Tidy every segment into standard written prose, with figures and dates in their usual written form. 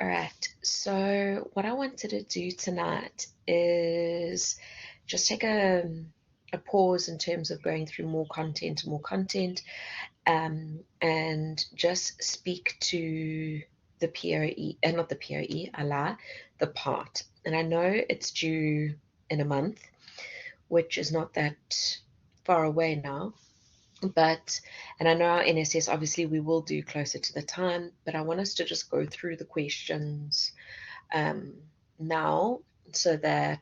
All right, so what I wanted to do tonight is just take a pause in terms of going through more content, and just speak to the POE, and not the POE, I lie, the part. And I know it's due in a month, which is not that far away now. But, and I know our NSS, obviously, we will do closer to the time, but I want us to just go through the questions um, now so that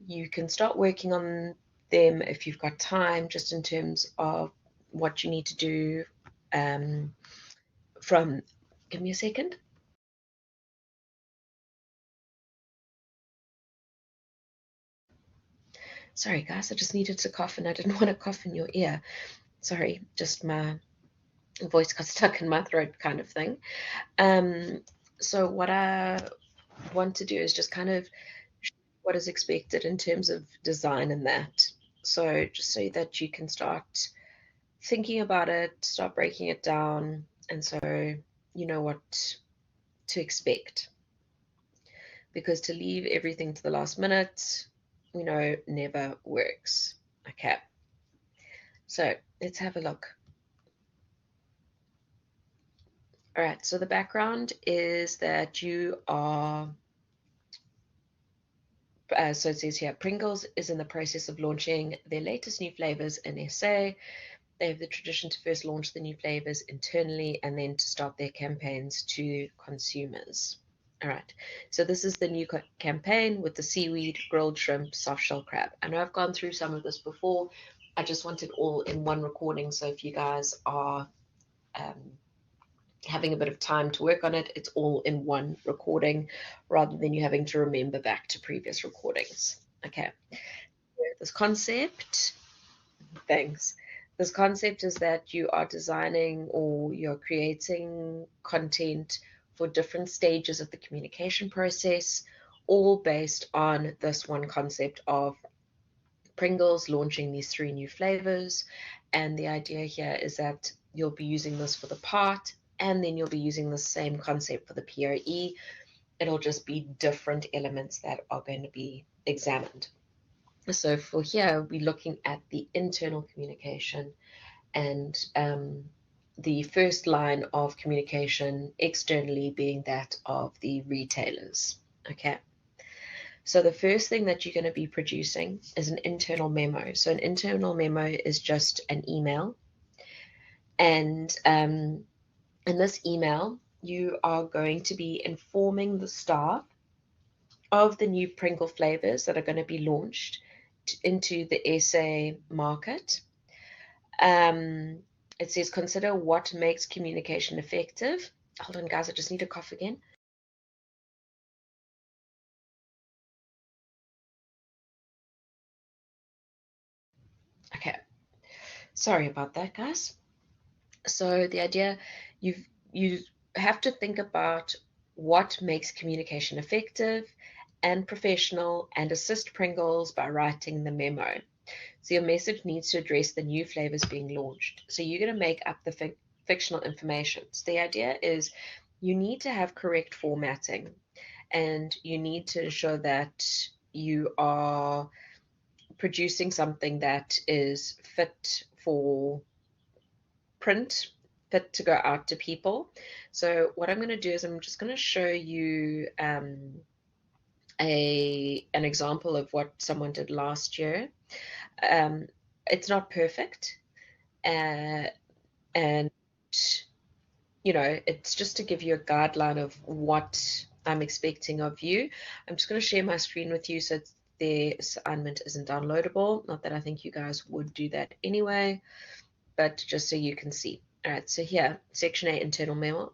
you can start working on them if you've got time, just in terms of what you need to do from, give me a second. Sorry, guys, I just needed to cough and I didn't want to cough in your ear. Sorry, just my voice got stuck in my throat kind of thing. So what I want to do is just kind of what is expected in terms of design and that. So just so that you can start thinking about it, start breaking it down, and so you know what to expect. Because to leave everything to the last minute, never works. Okay, so let's have a look. All right, so the background is that you are, so it says here, Pringles is in the process of launching their latest new flavors in SA. They have the tradition to first launch the new flavors internally and then to start their campaigns to consumers. All right, so this is the new campaign with the seaweed, grilled shrimp, soft shell crab. I know I've gone through some of this before. I just want it all in one recording. So if you guys are having a bit of time to work on it, it's all in one recording rather than you having to remember back to previous recordings. Okay, this concept, thanks. This concept is that you are designing or you're creating content for different stages of the communication process, all based on this one concept of Pringles launching these 3 new flavors. And the idea here is that you'll be using this for the part, and then you'll be using the same concept for the POE. It'll just be different elements that are going to be examined. So for here, we're looking at the internal communication and the first line of communication externally being that of the retailers. Okay. So the first thing that you're going to be producing is an internal memo. So an internal memo is just an email. And in this email, you are going to be informing the staff of the new Pringle flavors that are going to be launched into the SA market. It says, consider what makes communication effective. Hold on, guys, I just need to cough again. Okay, sorry about that, guys. So the idea, you have to think about what makes communication effective and professional and assist Pringles by writing the memo. So your message needs to address the new flavors being launched. So you're going to make up the fictional information. So the idea is you need to have correct formatting and you need to ensure that you are producing something that is fit for print, fit to go out to people. So what I'm going to do is I'm just going to show you an example of what someone did last year. It's not perfect, and it's just to give you a guideline of what I'm expecting of you. I'm just going to share my screen with you so the assignment isn't downloadable. Not that I think you guys would do that anyway, but just so you can see. All right, so here, section 8, internal memo.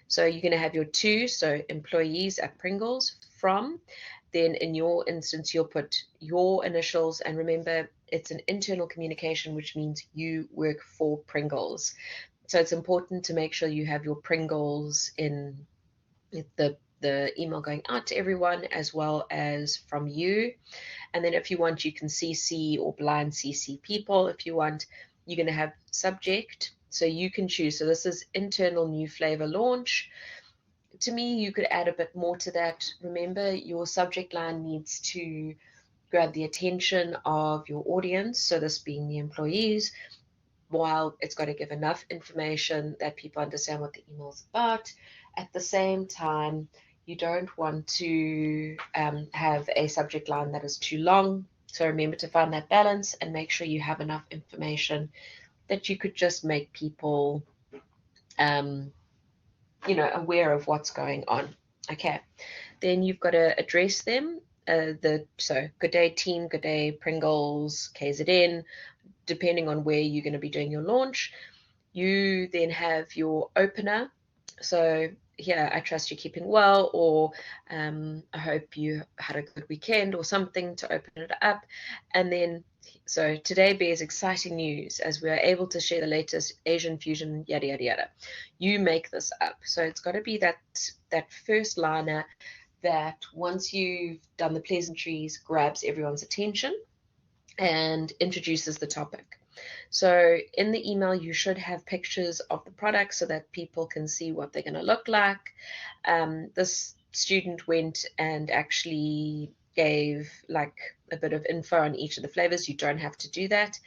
So you're going to have your 2, so employees at Pringles, from. Then in your instance, you'll put your initials, and remember, it's an internal communication, which means you work for Pringles. So it's important to make sure you have your Pringles in the email going out to everyone as well as from you. And then if you want, you can CC or blind CC people. If you want, you're going to have subject. So you can choose. So this is internal new flavor launch. To me, you could add a bit more to that. Remember, your subject line needs to grab the attention of your audience, so this being the employees, while it's got to give enough information that people understand what the email is about. At the same time, you don't want to have a subject line that is too long. So remember to find that balance and make sure you have enough information that you could just make people, aware of what's going on. Okay. Then you've got to address them. So good day team, good day Pringles, KZN, depending on where you're going to be doing your launch. You then have your opener. So here, I trust you're keeping well, or I hope you had a good weekend, or something to open it up. And then, so today bears exciting news as we are able to share the latest Asian fusion, yada, yada, yada. You make this up. So it's got to be that first liner that once you've done the pleasantries, grabs everyone's attention and introduces the topic. So in the email, you should have pictures of the product so that people can see what they're going to look like. This student went and actually gave like a bit of info on each of the flavors. You don't have to do that.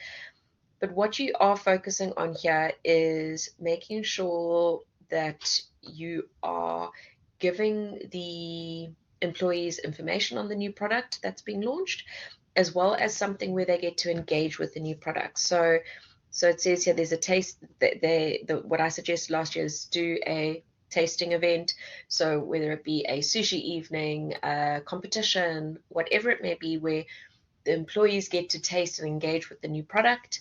But what you are focusing on here is making sure that you are giving the employees information on the new product that's being launched, as well as something where they get to engage with the new product. So it says here there's a taste. What I suggested last year is do a tasting event. So whether it be a sushi evening, a competition, whatever it may be, where the employees get to taste and engage with the new product.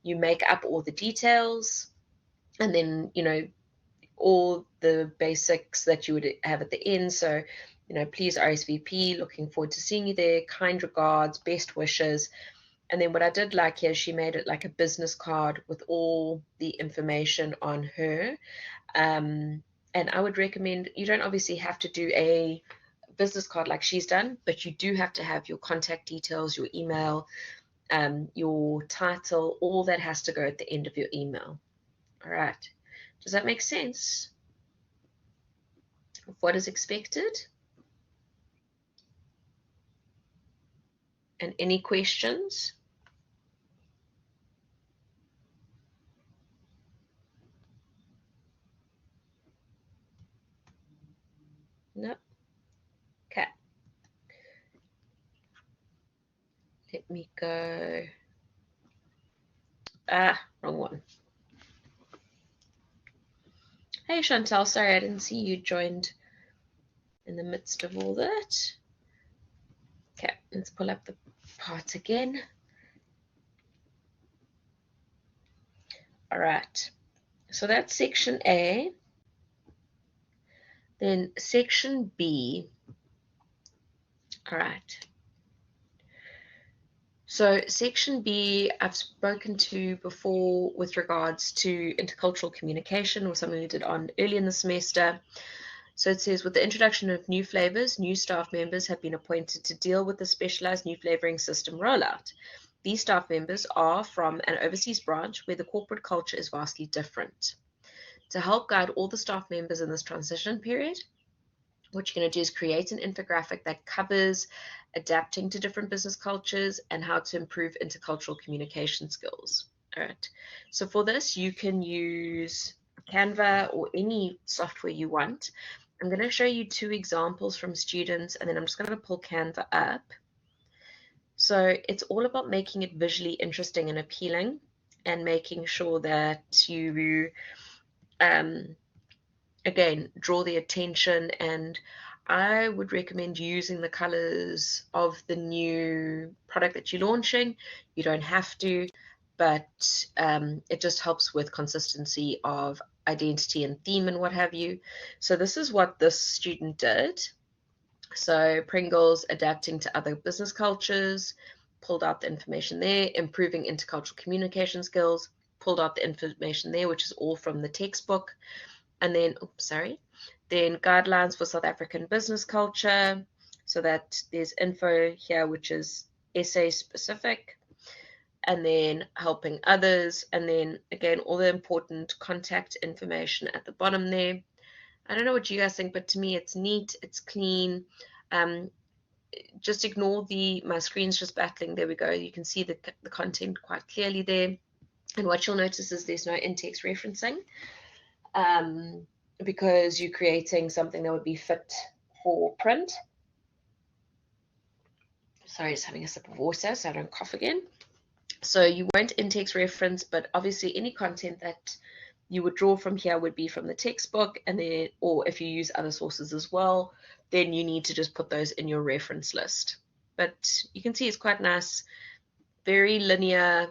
You make up all the details, and then all the basics that you would have at the end. So please RSVP, looking forward to seeing you there, kind regards, best wishes. And then what I did like here, she made it like a business card with all the information on her. And I would recommend, you don't obviously have to do a business card like she's done, but you do have to have your contact details, your email, your title, all that has to go at the end of your email. All right. Does that make sense of what is expected? And any questions? No? Okay. Let me go. Wrong one. Hey, Chantal, sorry I didn't see you joined in the midst of all that. Okay, let's pull up the part again. All right, so that's section A. Then section B. All right. So section B, I've spoken to before with regards to intercultural communication, or something we did on early in the semester. So it says, with the introduction of new flavors, new staff members have been appointed to deal with the specialized new flavoring system rollout. These staff members are from an overseas branch where the corporate culture is vastly different. To help guide all the staff members in this transition period, what you're going to do is create an infographic that covers adapting to different business cultures and how to improve intercultural communication skills. All right. So for this, you can use Canva or any software you want. I'm going to show you two examples from students, and then I'm just going to pull Canva up. So it's all about making it visually interesting and appealing, and making sure that you again, draw the attention. And I would recommend using the colors of the new product that you're launching. You don't have to, but it just helps with consistency of identity and theme and what have you. So this is what this student did. So Pringles adapting to other business cultures, pulled out the information there, improving intercultural communication skills, pulled out the information there, which is all from the textbook. And then, then guidelines for South African business culture, so that there's info here which is essay specific, and then helping others, and then again all the important contact information at the bottom there. I don't know what you guys think, but to me it's neat, it's clean. Just ignore my screen's just battling. There we go. You can see the content quite clearly there. And what you'll notice is there's no in-text referencing, because you're creating something that would be fit for print. Sorry, just having a sip of water so I don't cough again. So you won't in-text reference, but obviously any content that you would draw from here would be from the textbook, and then, or if you use other sources as well, then you need to just put those in your reference list. But you can see it's quite nice, very linear,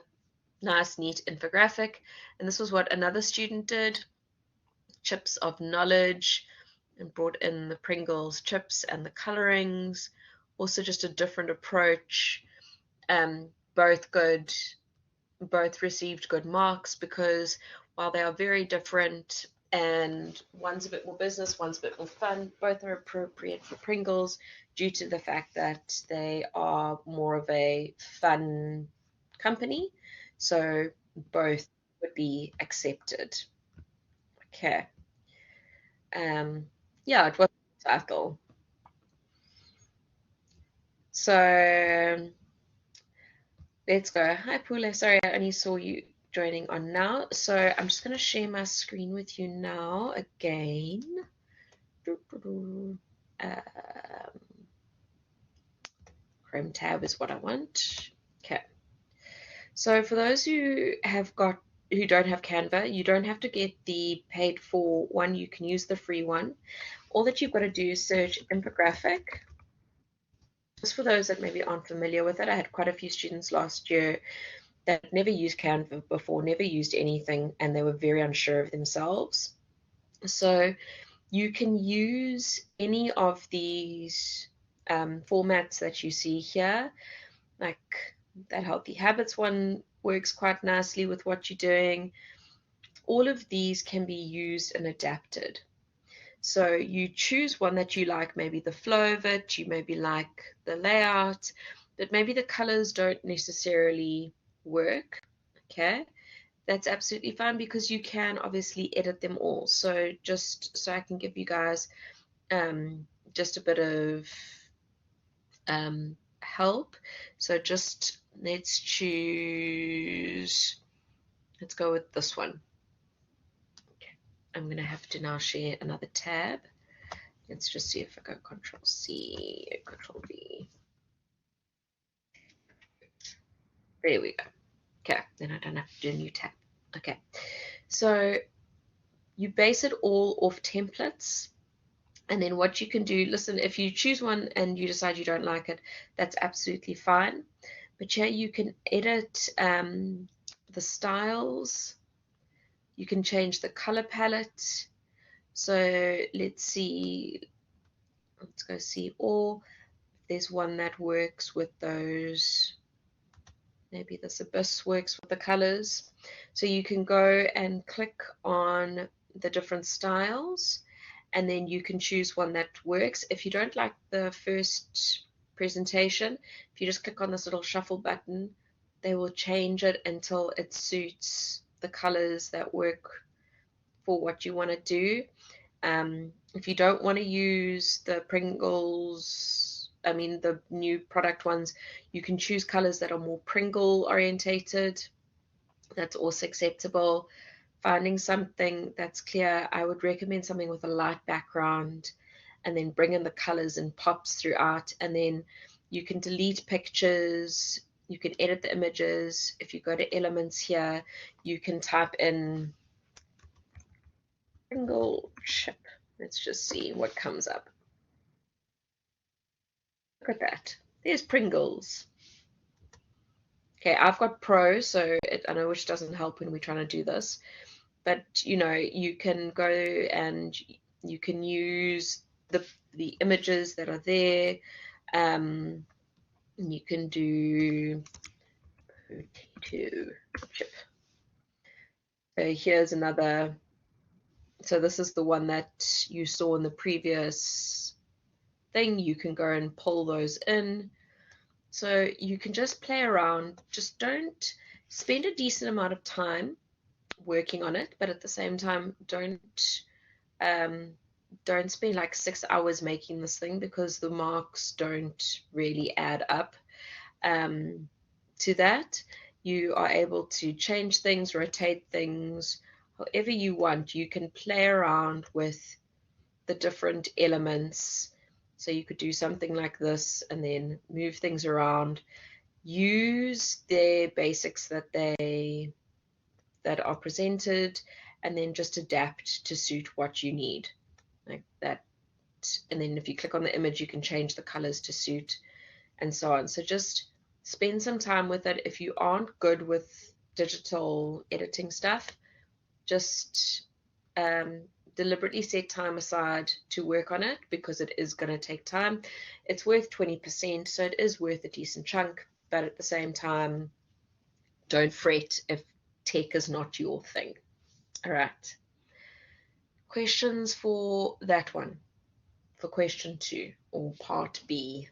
nice, neat infographic. And this was what another student did, chips of knowledge, and brought in the Pringles chips and the colorings. Also just a different approach. Both good, both received good marks, because while they are very different and one's a bit more business, one's a bit more fun, both are appropriate for Pringles due to the fact that they are more of a fun company. So both would be accepted. Okay. Yeah, it was the title. So let's go. Hi, Pula. Sorry, I only saw you joining on now. So I'm just going to share my screen with you now again. Chrome tab is what I want. Okay. So for those who don't have Canva, you don't have to get the paid for one. You can use the free one. All that you've got to do is search infographic. Just for those that maybe aren't familiar with it, I had quite a few students last year that never used Canva before, never used anything, and they were very unsure of themselves. So you can use any of these formats that you see here, like that Healthy Habits one works quite nicely with what you're doing. All of these can be used and adapted. So you choose one that you like, maybe the flow of it, you maybe like the layout, but maybe the colors don't necessarily work. Okay, that's absolutely fine, because you can obviously edit them all. So just so I can give you guys just a bit of help. So just let's go with this one. Okay. I'm going to have to now share another tab. Let's just see if I go Control C, Control V. There we go. Okay, then I don't have to do a new tab. Okay, so you base it all off templates. And then what you can do, listen, if you choose one and you decide you don't like it, that's absolutely fine. But yeah, you can edit the styles. You can change the color palette. So let's see. Let's go see all. There's one that works with those. Maybe this Abyss works with the colors. So you can go and click on the different styles, and then you can choose one that works. If you don't like the first presentation, if you just click on this little shuffle button, they will change it until it suits the colors that work for what you want to do. If you don't want to use the Pringles, the new product ones, you can choose colors that are more Pringle orientated. That's also acceptable. Finding something that's clear, I would recommend something with a light background, and then bring in the colors and pops throughout. And then you can delete pictures, you can edit the images. If you go to elements here, you can type in Pringle chip. Let's just see what comes up. Look at that. There's Pringles. Okay, I've got Pro, so I know which doesn't help when we're trying to do this. But, you can go and you can use the images that are there. You can do potato chip. So here's another. So this is the one that you saw in the previous thing. You can go and pull those in. So you can just play around. Just don't spend a decent amount of time working on it, but at the same time, don't don't spend like 6 hours making this thing, because the marks don't really add up to that. You are able to change things, rotate things, however you want. You can play around with the different elements. So you could do something like this and then move things around. Use their basics that are presented, and then just adapt to suit what you need, like that. And then if you click on the image, you can change the colors to suit, and so on. So just spend some time with it. If you aren't good with digital editing stuff, just deliberately set time aside to work on it, because it is going to take time. It's worth 20%, so it is worth a decent chunk, but at the same time, don't fret if tech is not your thing. All right. Questions for that one, for question 2 or part B?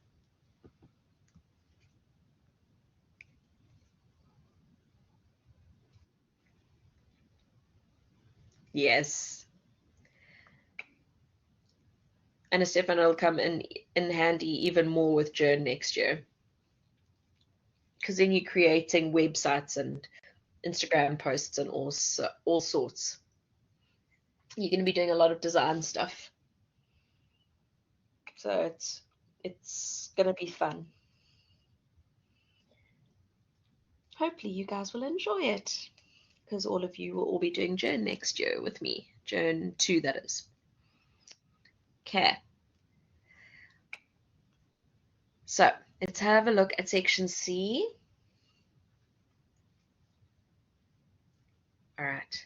Yes. And Stefan will come in handy even more with Journ next year, because then you're creating websites and Instagram posts and all sorts. You're going to be doing a lot of design stuff, so it's going to be fun. Hopefully you guys will enjoy it, because all of you will all be doing Journ next year with me. Journ 2, that is. Okay. So let's have a look at section C. All right.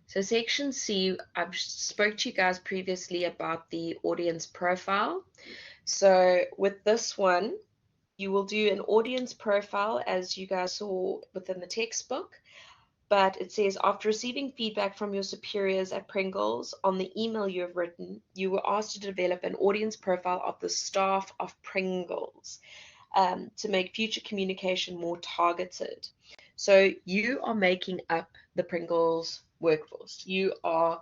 So section C, I've spoke to you guys previously about the audience profile. So with this one, you will do an audience profile as you guys saw within the textbook. But it says, after receiving feedback from your superiors at Pringles on the email you have written, you were asked to develop an audience profile of the staff of Pringles to make future communication more targeted. So you are making up the Pringles workforce. You are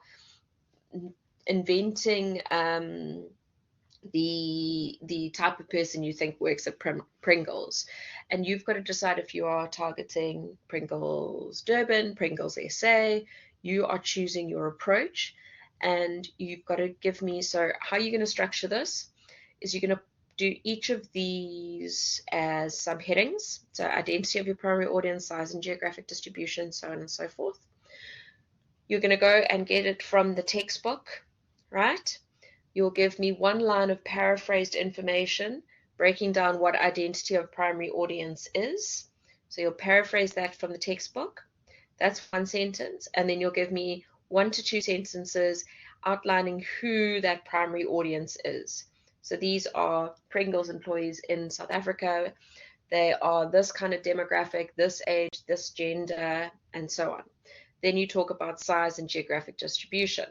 inventing the type of person you think works at Pringles, and you've got to decide if you are targeting Pringles Durban, Pringles SA. You are choosing your approach, and you've got to give me, so how you're going to structure this is you're going to do each of these as subheadings. So identity of your primary audience, size and geographic distribution, so on and so forth. You're going to go and get it from the textbook, right? You'll give me one line of paraphrased information breaking down what identity of primary audience is. So you'll paraphrase that from the textbook. That's one sentence. And then you'll give me 1 to 2 sentences outlining who that primary audience is. So these are Pringles employees in South Africa. They are this kind of demographic, this age, this gender, and so on. Then you talk about size and geographic distribution.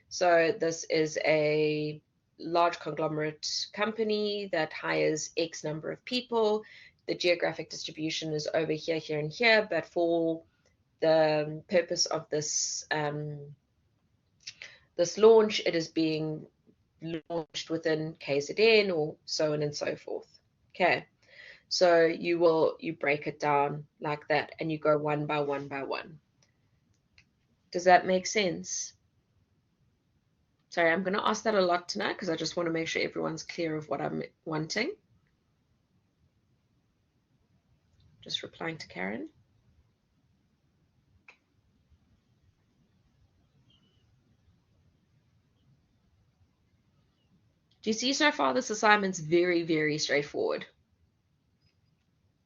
So this is a large conglomerate company that hires X number of people. The geographic distribution is over here, here, and here, but for the purpose of this this launch, it is being launched within KZN or so on and so forth. Okay, so you break it down like that, and you go one by one by one. Does that make sense? Sorry, I'm going to ask that a lot tonight because I just want to make sure everyone's clear of what I'm wanting. Just replying to Karen. Do you see so far this assignment's very, very straightforward?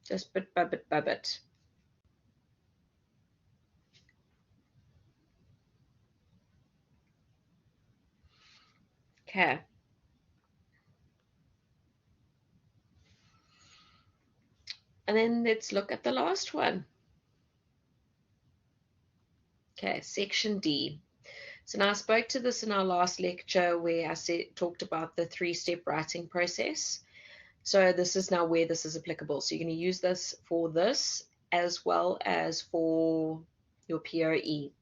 Just bit by bit by bit. Okay. And then let's look at the last one. Okay, section D. So now I spoke to this in our last lecture where I talked about the 3-step writing process. So this is now where this is applicable. So you're going to use this for this as well as for your POE.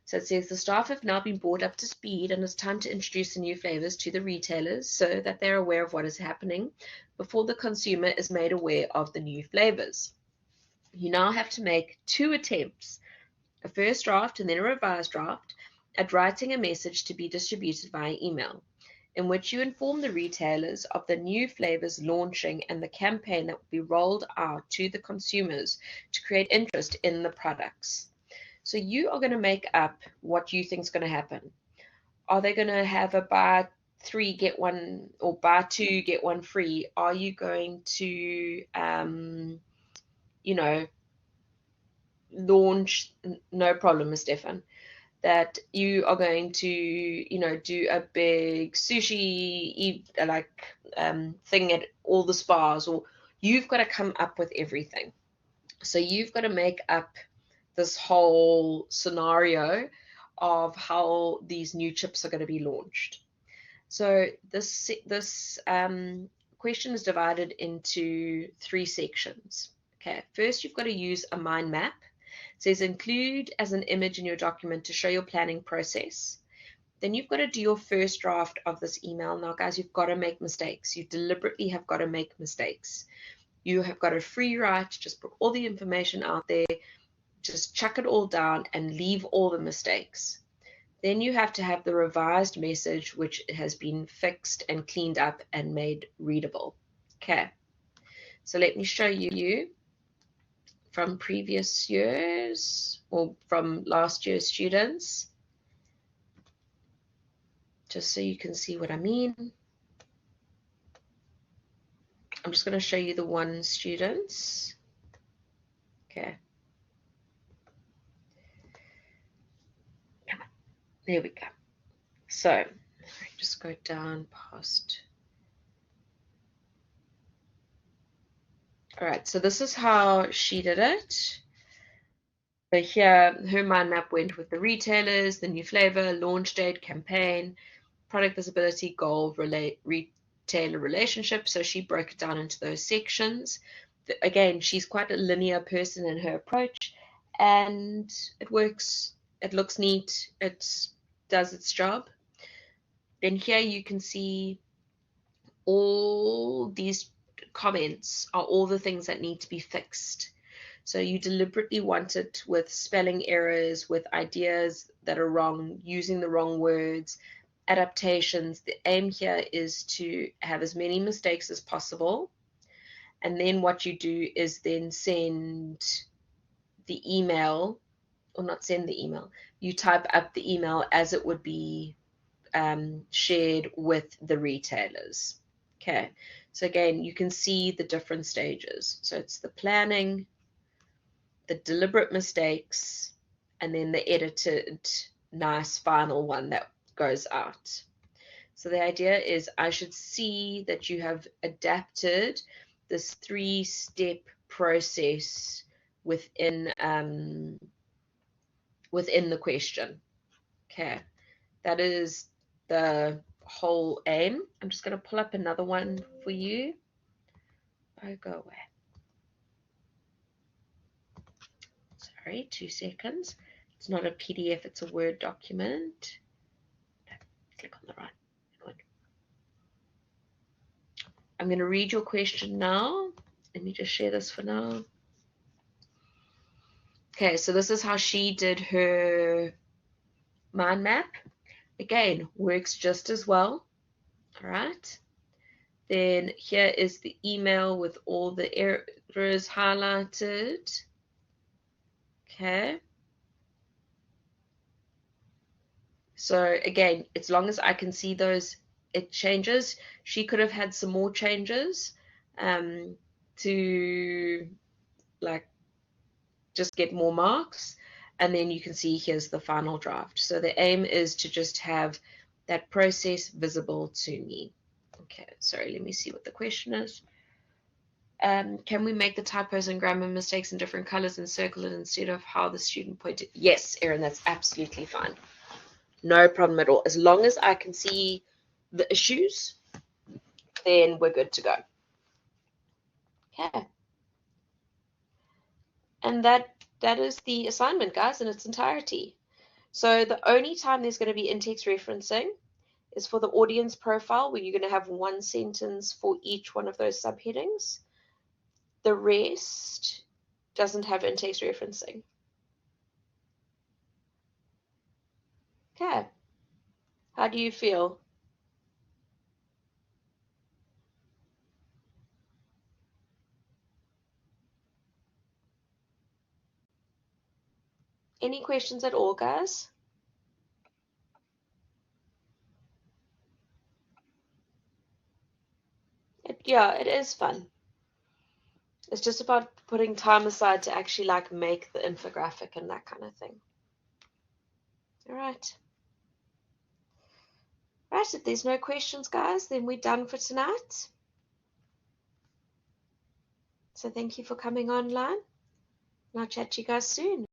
So it says the staff have now been brought up to speed and it's time to introduce the new flavors to the retailers so that they're aware of what is happening before the consumer is made aware of the new flavors. You now have to make 2 attempts, a first draft and then a revised draft, at writing a message to be distributed via email, in which you inform the retailers of the new flavors launching and the campaign that will be rolled out to the consumers to create interest in the products. So you are going to make up what you think is going to happen. Are they going to have a buy 3 get 1 or buy 2 get 1 free? Are you going to, you know, launch? No problem, Stefan. That you are going to, do a big sushi thing at all the spas, or you've got to come up with everything. So you've got to make up this whole scenario of how these new chips are going to be launched. So this question is divided into 3 sections. Okay, first you've got to use a mind map. It says include as an image in your document to show your planning process. Then you've got to do your first draft of this email. Now, guys, you've got to make mistakes. You deliberately have got to make mistakes. You have got a free write, just put all the information out there, just chuck it all down and leave all the mistakes. Then you have to have the revised message, which has been fixed and cleaned up and made readable. Okay, so let me show you from previous years or from last year's students, just so you can see what I mean. I'm just going to show you the 1 students. Okay. Come on. There we go. So just go down past. All right, so this is how she did it. So here, her mind map went with the retailers, the new flavor, launch date, campaign, product visibility, goal, retailer relationship. So she broke it down into those sections. Again, she's quite a linear person in her approach, and it works. It looks neat. It does its job. Then here you can see all these comments are all the things that need to be fixed. So you deliberately want it with spelling errors, with ideas that are wrong, using the wrong words, adaptations. The aim here is to have as many mistakes as possible. And then what you do is then send the email, or not send the email, you type up the email as it would be shared with the retailers. Okay, so again, you can see the different stages. So it's the planning, the deliberate mistakes, and then the edited, nice final one that goes out. So the idea is I should see that you have adapted this 3-step process within the question. Okay, that is the whole aim. I'm just going to pull up another one for you. Oh, go away. Sorry, 2 seconds. It's not a PDF, it's a Word document. Click on the right one. I'm going to read your question now. Let me just share this for now. Okay, so this is how she did her mind map. Again, works just as well. All right. Then here is the email with all the errors highlighted. Okay. So again, as long as I can see those, it changes. She could have had some more changes to like just get more marks. And then you can see here's the final draft. So the aim is to just have that process visible to me. Okay, sorry, let me see what the question is. Can we make the typos and grammar mistakes in different colors and circle it instead of how the student pointed? Yes, Erin, that's absolutely fine. No problem at all. As long as I can see the issues, then we're good to go. Okay. And that is the assignment, guys, in its entirety. So the only time there's going to be in-text referencing is for the audience profile, where you're going to have one sentence for each one of those subheadings. The rest doesn't have in-text referencing. Okay. How do you feel? Any questions at all, guys? Yeah, it is fun. It's just about putting time aside to actually like make the infographic and that kind of thing. All right. Right, if there's no questions, guys, then we're done for tonight. So thank you for coming online, and I'll chat to you guys soon.